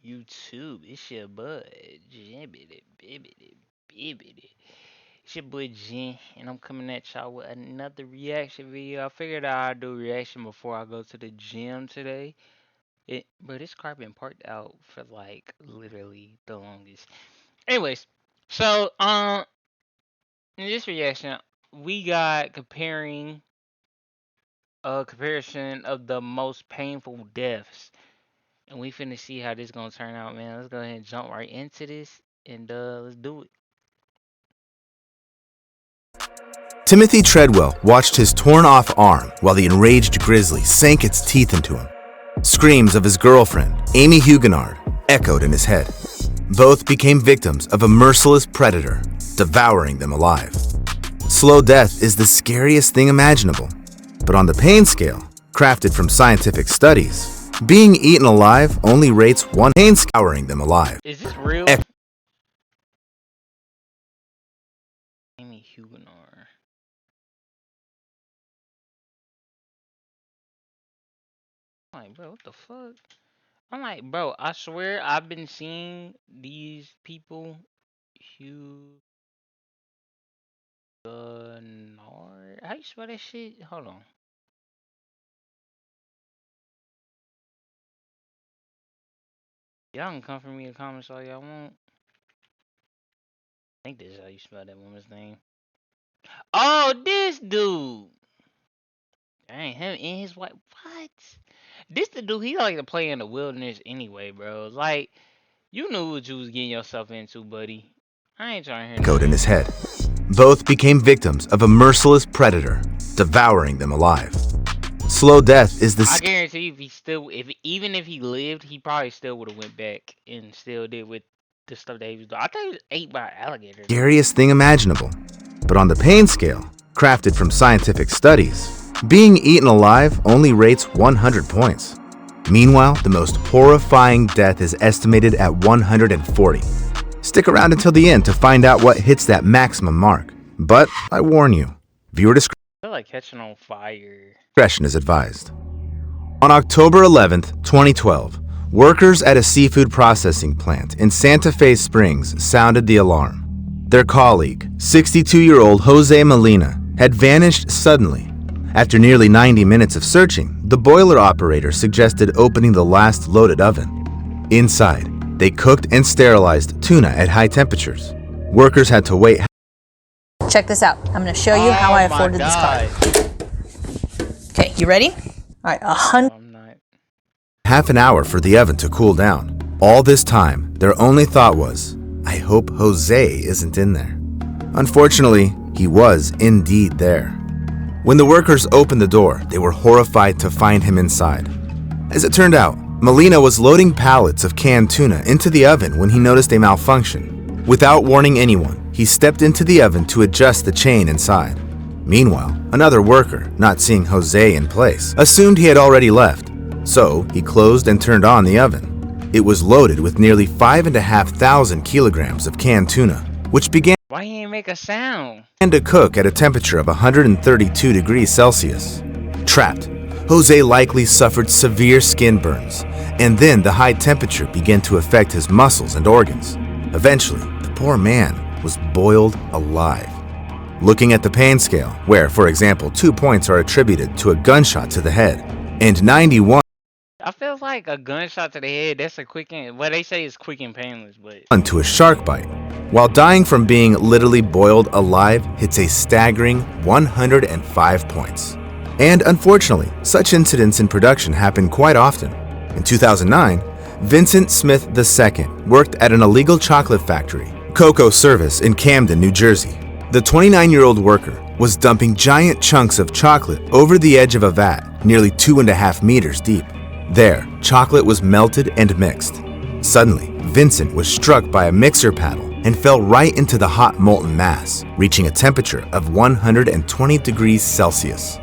YouTube? It's your boy, Jibbity Bibbity Bibbity. It's your boy Jen, and I'm coming at y'all with another reaction video. I figured I'd do a reaction before I go to the gym today. But this car been parked out for like literally the longest. Anyways, so in this reaction, we got comparing a comparison of the most painful deaths. And we finna see how this gonna turn out, man. Let's go ahead and jump right into this and let's do it. Timothy Treadwell watched his torn-off arm while the enraged grizzly sank its teeth into him. Screams of his girlfriend, Amy Huguenard, echoed in his head. Both became victims of a merciless predator, devouring them alive. Slow death is the scariest thing imaginable, but on the pain scale, crafted from scientific studies, being eaten alive only rates one pain scouring them alive. Is this real? Amy Huguenard. I'm like, bro, what the fuck? I'm like, bro, I swear I've been seeing these people. Huguenard. How you spell that shit? Hold on. Y'all can come for me in the comments all y'all want. I think this is how you spell that woman's name. Oh, this dude. Dang, him and his wife. What? This the dude, he like to play in the wilderness anyway, bro. Like, you knew what you was getting yourself into, buddy. I ain't trying to hear echoed in his head. Both became victims of a merciless predator, devouring them alive. Slow death is the I guarantee if he still, even if he lived, he probably still would have went back and still did with the stuff that he was doing. I thought he was ate by an alligator. Scariest thing imaginable. But on the pain scale, crafted from scientific studies, being eaten alive only rates 100 points. Meanwhile, the most horrifying death is estimated at 140. Stick around until the end to find out what hits that maximum mark. But I warn you, viewer discretion. I feel like catching on fire. Discretion is advised. On October 11th, 2012, workers at a seafood processing plant in Santa Fe Springs sounded the alarm. Their colleague, 62-year-old Jose Molina, had vanished suddenly. After nearly 90 minutes of searching, the boiler operator suggested opening the last loaded oven. Inside, they cooked and sterilized tuna at high temperatures. Workers had to wait. Check this out. I'm going to show you how I afforded this car. Okay, you ready? All right, 100. Half an hour for the oven to cool down. All this time, their only thought was, I hope Jose isn't in there. Unfortunately, he was indeed there. When the workers opened the door, they were horrified to find him inside. As it turned out, Molina was loading pallets of canned tuna into the oven when he noticed a malfunction. Without warning anyone, he stepped into the oven to adjust the chain inside. Meanwhile, another worker, not seeing Jose in place, assumed he had already left. So, he closed and turned on the oven. It was loaded with nearly 5,500 kilograms of canned tuna, which began Why he ain't make a sound? to cook at a temperature of 132 degrees Celsius. Trapped, Jose likely suffered severe skin burns, and then the high temperature began to affect his muscles and organs. Eventually, the poor man was boiled alive. Looking at the pain scale, where, for example, 2 points are attributed to a gunshot to the head, and 91 I feel like a gunshot to the head, that's a quick and, well, they say it's quick and painless, but to a shark bite, while dying from being literally boiled alive hits a staggering 105 points. And unfortunately, such incidents in production happen quite often. In 2009, Vincent Smith II worked at an illegal chocolate factory, Cocoa Service in Camden, New Jersey. The 29-year-old worker was dumping giant chunks of chocolate over the edge of a vat, nearly 2.5 meters deep. There, chocolate was melted and mixed. Suddenly, Vincent was struck by a mixer paddle and fell right into the hot molten mass, reaching a temperature of 120 degrees Celsius.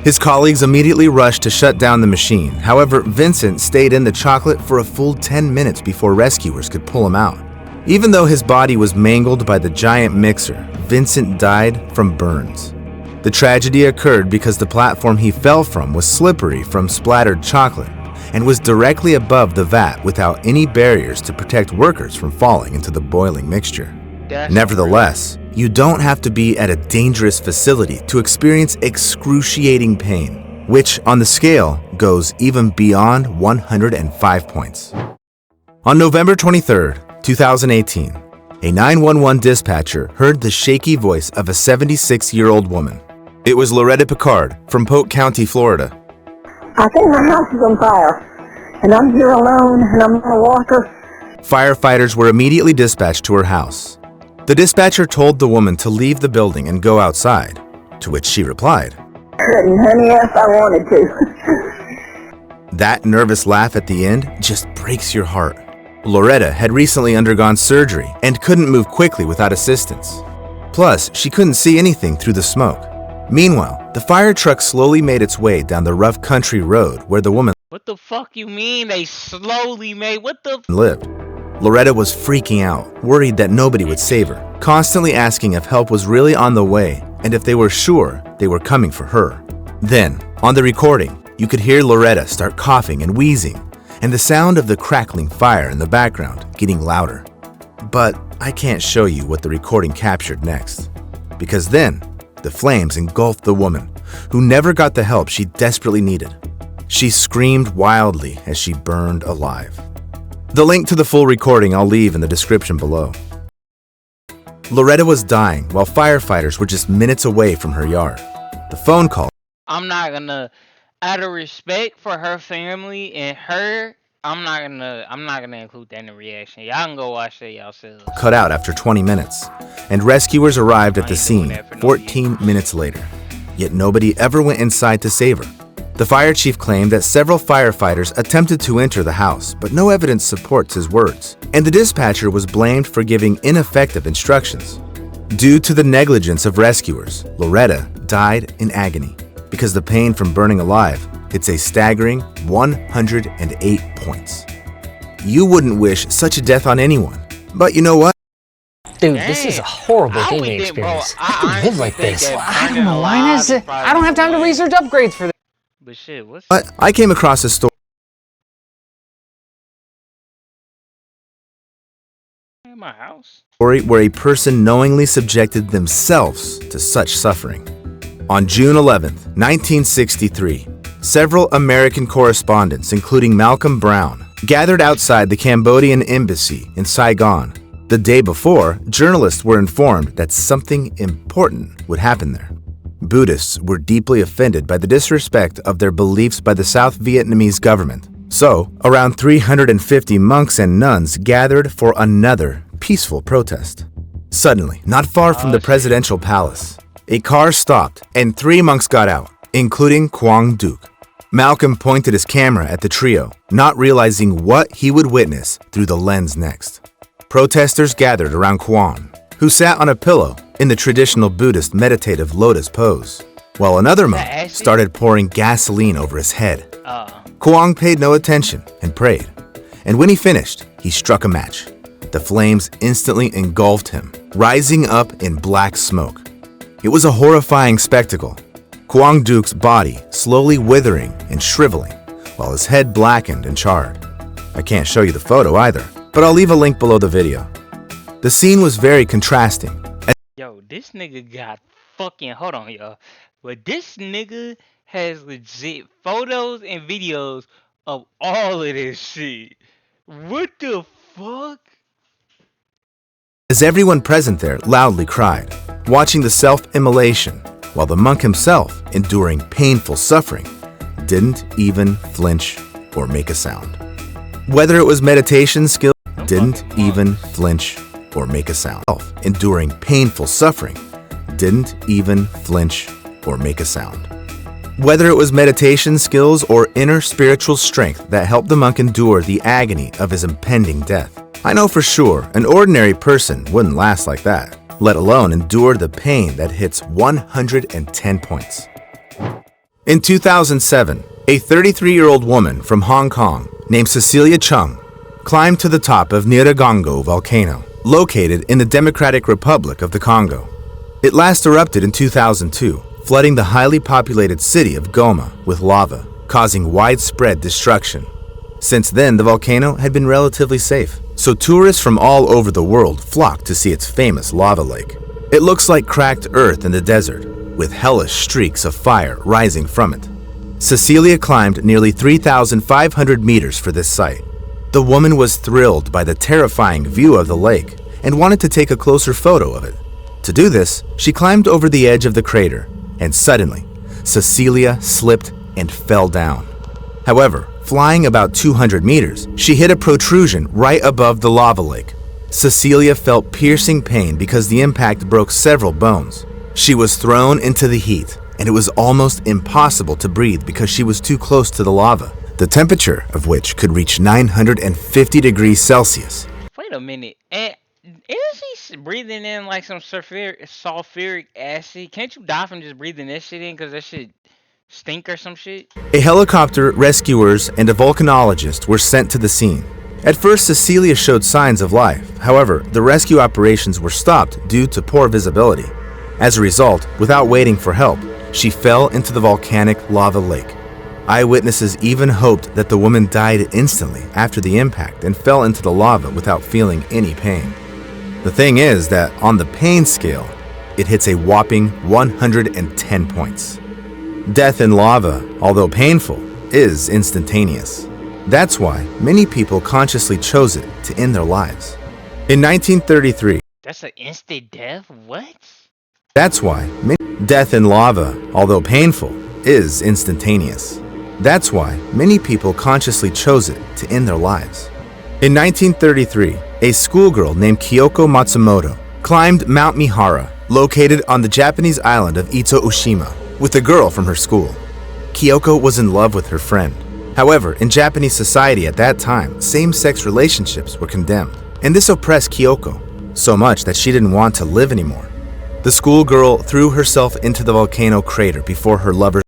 His colleagues immediately rushed to shut down the machine. However, Vincent stayed in the chocolate for a full 10 minutes before rescuers could pull him out. Even though his body was mangled by the giant mixer, Vincent died from burns. The tragedy occurred because the platform he fell from was slippery from splattered chocolate, and was directly above the vat without any barriers to protect workers from falling into the boiling mixture. Nevertheless, you don't have to be at a dangerous facility to experience excruciating pain, which on the scale goes even beyond 105 points. On November 23, 2018, a 911 dispatcher heard the shaky voice of a 76-year-old woman. It was Loretta Peard from Polk County, Florida. I think my house is on fire, and I'm here alone, and I'm on a walker. Firefighters were immediately dispatched to her house. The dispatcher told the woman to leave the building and go outside, to which she replied, Couldn't, honey, if I wanted to. That nervous laugh at the end just breaks your heart. Loretta had recently undergone surgery and couldn't move quickly without assistance. Plus, she couldn't see anything through the smoke. Meanwhile, the fire truck slowly made its way down the rough country road where the woman What the fuck you mean they slowly made? What the lived. Loretta was freaking out, worried that nobody would save her, constantly asking if help was really on the way and if they were sure they were coming for her. Then, on the recording, you could hear Loretta start coughing and wheezing, and the sound of the crackling fire in the background getting louder. But I can't show you what the recording captured next, because then the flames engulfed the woman, who never got the help she desperately needed. She screamed wildly as she burned alive. The link to the full recording I'll leave in the description below. Loretta was dying while firefighters were just minutes away from her yard. The phone call I'm not gonna, out of respect for her family and her, I'm not gonna include that in the reaction. Y'all can go watch that yourselves. cut out after 20 minutes, and rescuers arrived at the scene 14 minutes later. Yet nobody ever went inside to save her. The fire chief claimed that several firefighters attempted to enter the house, but no evidence supports his words, and the dispatcher was blamed for giving ineffective instructions. Due to the negligence of rescuers, Loretta died in agony because the pain from burning alive hits a staggering 108 points. You wouldn't wish such a death on anyone, but you know what? Dude, this is a horrible gaming experience. I can live like this. I don't know. I don't have time to research upgrades for this. But shit, what's But I came across a story in my house? where a person knowingly subjected themselves to such suffering. On June 11, 1963, several American correspondents, including Malcolm Brown, gathered outside the Cambodian embassy in Saigon. The day before, journalists were informed that something important would happen there. Buddhists were deeply offended by the disrespect of their beliefs by the South Vietnamese government. So, around 350 monks and nuns gathered for another peaceful protest. Suddenly, not far from the presidential palace, a car stopped and 3 monks got out, including Quang Duc. Malcolm pointed his camera at the trio, not realizing what he would witness through the lens next. Protesters gathered around Quang, who sat on a pillow in the traditional Buddhist meditative lotus pose, while another monk started pouring gasoline over his head. Quang paid no attention and prayed, and when he finished, he struck a match. The flames instantly engulfed him, rising up in black smoke. It was a horrifying spectacle. Quang Duc's body slowly withering and shriveling, while his head blackened and charred. I can't show you the photo either, but I'll leave a link below the video. The scene was very contrasting. Yo, this nigga got fucking, hold on, y'all. But this nigga has legit photos and videos of all of this shit. What the fuck? As everyone present there loudly cried, watching the self-immolation, while the monk himself, enduring painful suffering, didn't even flinch or make a sound. Whether it was meditation skill, didn't even flinch or make a sound. Enduring painful suffering, didn't even flinch or make a sound. Whether it was meditation skills or inner spiritual strength that helped the monk endure the agony of his impending death. I know for sure an ordinary person wouldn't last like that, let alone endure the pain that hits 110 points. In 2007, a 33-year-old woman from Hong Kong named Cecilia Chung climbed to the top of Nyiragongo volcano, located in the Democratic Republic of the Congo. It last erupted in 2002, flooding the highly populated city of Goma with lava, causing widespread destruction. Since then, the volcano had been relatively safe, so tourists from all over the world flocked to see its famous lava lake. It looks like cracked earth in the desert, with hellish streaks of fire rising from it. Cecilia climbed nearly 3,500 meters for this sight. The woman was thrilled by the terrifying view of the lake and wanted to take a closer photo of it. To do this, she climbed over the edge of the crater, and suddenly, Cecilia slipped and fell down. However, flying about 200 meters, she hit a protrusion right above the lava lake. Cecilia felt piercing pain because the impact broke several bones. She was thrown into the heat, and it was almost impossible to breathe because she was too close to the lava, the temperature of which could reach 950 degrees Celsius. Wait a minute. Isn't she breathing in like some sulfuric acid? Can't you die from just breathing that shit in because that shit stink or some shit? A helicopter, rescuers, and a volcanologist were sent to the scene. At first, Cecilia showed signs of life. However, the rescue operations were stopped due to poor visibility. As a result, without waiting for help, she fell into the volcanic lava lake. Eyewitnesses even hoped that the woman died instantly after the impact and fell into the lava without feeling any pain. The thing is that on the pain scale, it hits a whopping 110 points. Death in lava, although painful, is instantaneous. That's why many people consciously chose it to end their lives. In 1933, That's an instant death? What? that's why death in lava, although painful, is instantaneous. That's why many people consciously chose it to end their lives. In 1933, a schoolgirl named Kyoko Matsumoto climbed Mount Mihara, located on the Japanese island of Ito-Ushima, with a girl from her school. Kyoko was in love with her friend. However, in Japanese society at that time, same-sex relationships were condemned, and this oppressed Kyoko so much that she didn't want to live anymore. The schoolgirl threw herself into the volcano crater before her lover's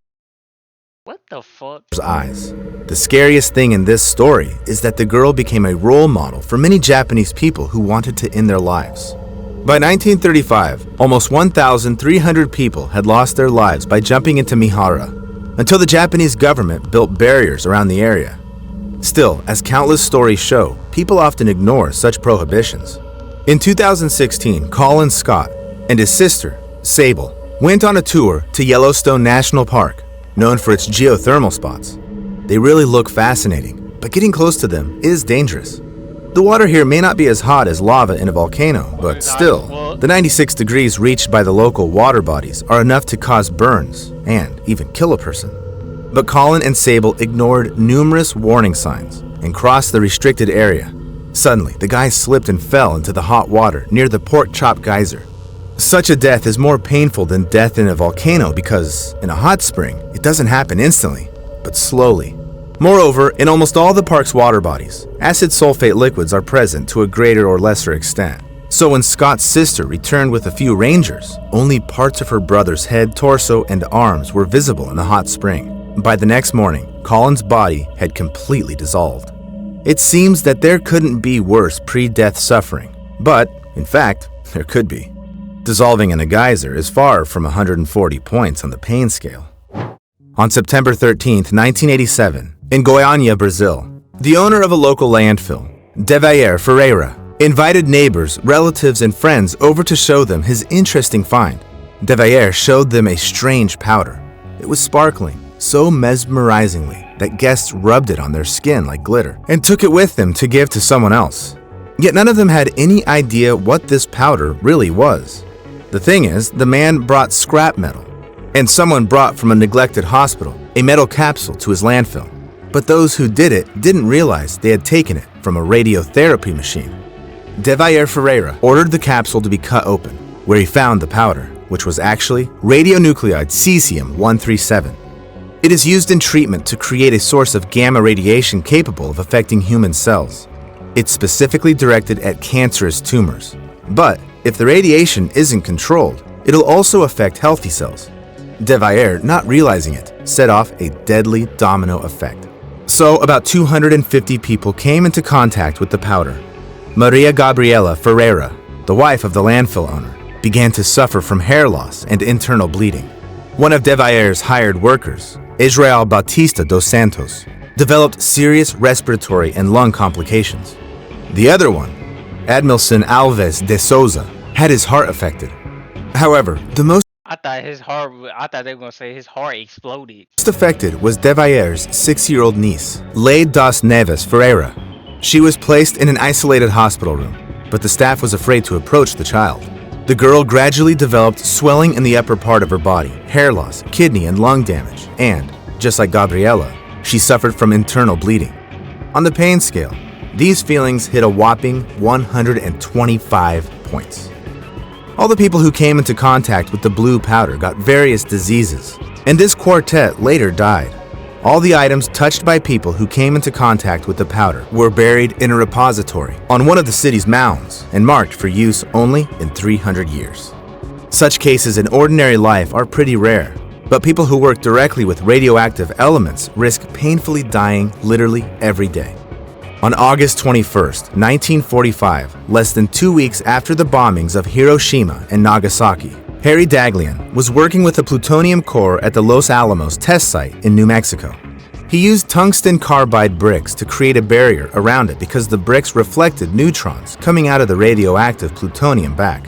What the fuck? eyes. The scariest thing in this story is that the girl became a role model for many Japanese people who wanted to end their lives. By 1935, almost 1,300 people had lost their lives by jumping into Mihara, until the Japanese government built barriers around the area. Still, as countless stories show, people often ignore such prohibitions. In 2016, Colin Scott and his sister, Sable, went on a tour to Yellowstone National Park, known for its geothermal spots. They really look fascinating, but getting close to them is dangerous. The water here may not be as hot as lava in a volcano, but still, the 96 degrees reached by the local water bodies are enough to cause burns and even kill a person. But Colin and Sable ignored numerous warning signs and crossed the restricted area. Suddenly, the guy slipped and fell into the hot water near the Pork Chop Geyser. Such a death is more painful than death in a volcano because, in a hot spring, it doesn't happen instantly, but slowly. Moreover, in almost all the park's water bodies, acid sulfate liquids are present to a greater or lesser extent. So when Scott's sister returned with a few rangers, only parts of her brother's head, torso, and arms were visible in the hot spring. By the next morning, Colin's body had completely dissolved. It seems that there couldn't be worse pre-death suffering, but, in fact, there could be. Dissolving in a geyser is far from 140 points on the pain scale. On September 13, 1987, in Goiânia, Brazil, the owner of a local landfill, Devair Ferreira, invited neighbors, relatives, and friends over to show them his interesting find. Devair showed them a strange powder. It was sparkling so mesmerizingly that guests rubbed it on their skin like glitter and took it with them to give to someone else. Yet none of them had any idea what this powder really was. The thing is, the man brought scrap metal, and someone brought from a neglected hospital a metal capsule to his landfill. But those who did it didn't realize they had taken it from a radiotherapy machine. Devair Ferreira ordered the capsule to be cut open, where he found the powder, which was actually radionuclide cesium-137. It is used in treatment to create a source of gamma radiation capable of affecting human cells. It's specifically directed at cancerous tumors. But if the radiation isn't controlled, it'll also affect healthy cells. Devair, not realizing it, set off a deadly domino effect. So about 250 people came into contact with the powder. Maria Gabriela Ferreira, the wife of the landfill owner, began to suffer from hair loss and internal bleeding. One of Devair's hired workers, Israel Bautista dos Santos, developed serious respiratory and lung complications. The other one, Admilson Alves de Souza, had his heart affected. However, the most I thought they were gonna say his heart exploded. affected was De Vallere's 6-year-old niece, Lei das Neves Ferreira. She was placed in an isolated hospital room, but the staff was afraid to approach the child. The girl gradually developed swelling in the upper part of her body, hair loss, kidney and lung damage, and, just like Gabriela, she suffered from internal bleeding. On the pain scale, these feelings hit a whopping 125 points. All the people who came into contact with the blue powder got various diseases, and this quartet later died. All the items touched by people who came into contact with the powder were buried in a repository on one of the city's mounds and marked for use only in 300 years. Such cases in ordinary life are pretty rare, but people who work directly with radioactive elements risk painfully dying literally every day. On August 21st, 1945, less than 2 weeks after the bombings of Hiroshima and Nagasaki, Harry Daghlian was working with the plutonium core at the Los Alamos test site in New Mexico. He used tungsten carbide bricks to create a barrier around it because the bricks reflected neutrons coming out of the radioactive plutonium back.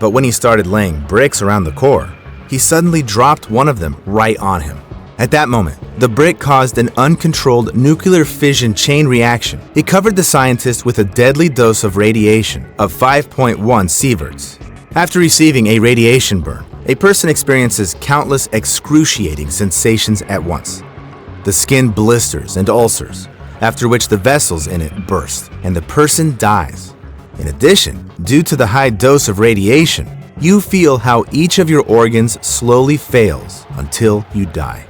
But when he started laying bricks around the core, he suddenly dropped one of them right on him. At that moment, the brick caused an uncontrolled nuclear fission chain reaction. It covered the scientist with a deadly dose of radiation of 5.1 sieverts. After receiving a radiation burn, a person experiences countless excruciating sensations at once. The skin blisters and ulcers, after which the vessels in it burst, and the person dies. In addition, due to the high dose of radiation, you feel how each of your organs slowly fails until you die.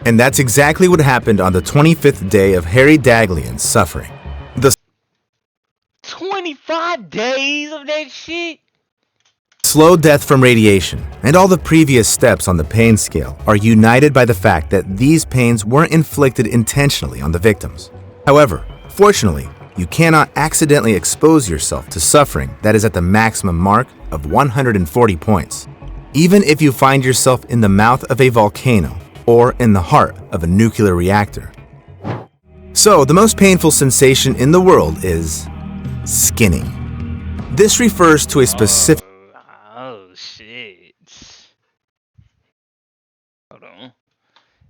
And that's exactly what happened on the 25th day of Harry Daghlian's suffering. The 25 days of that shit? slow death from radiation and all the previous steps on the pain scale are united by the fact that these pains weren't inflicted intentionally on the victims. However, fortunately, you cannot accidentally expose yourself to suffering that is at the maximum mark of 140 points, even if you find yourself in the mouth of a volcano or in the heart of a nuclear reactor. So, the most painful sensation in the world is skinning. This refers to a specific Oh shit. Hold on.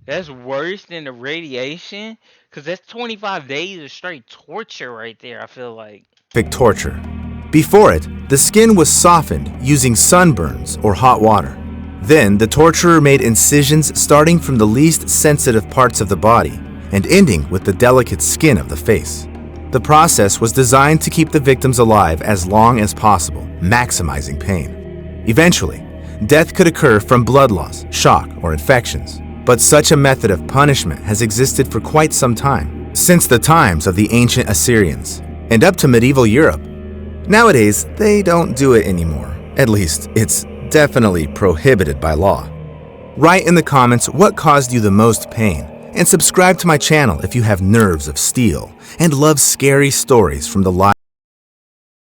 That's worse than the radiation? Cause that's 25 days of straight torture right there, I feel like. torture. Before it, the skin was softened using sunburns or hot water. Then, the torturer made incisions starting from the least sensitive parts of the body and ending with the delicate skin of the face. The process was designed to keep the victims alive as long as possible, maximizing pain. Eventually, death could occur from blood loss, shock, or infections. But such a method of punishment has existed for quite some time, since the times of the ancient Assyrians, and up to medieval Europe. Nowadays, they don't do it anymore. At least, it's definitely prohibited by law. Write in the comments what caused you the most pain, and subscribe to my channel if you have nerves of steel and love scary stories from the life.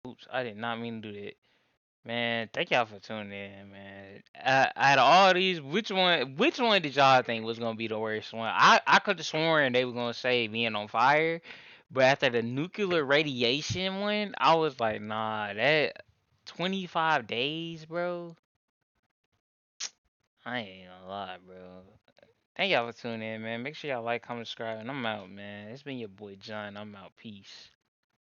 Oops, I did not mean to do that. Man, thank y'all for tuning in, man. Out of all these, which one did y'all think was gonna be the worst one? I could have sworn they were gonna say being on fire, but after the nuclear radiation one, I was like, nah, that 25 days, bro. I ain't gonna lie, bro. Thank y'all for tuning in, man. Make sure y'all like, comment, subscribe, and I'm out, man. It's been your boy John. I'm out. Peace.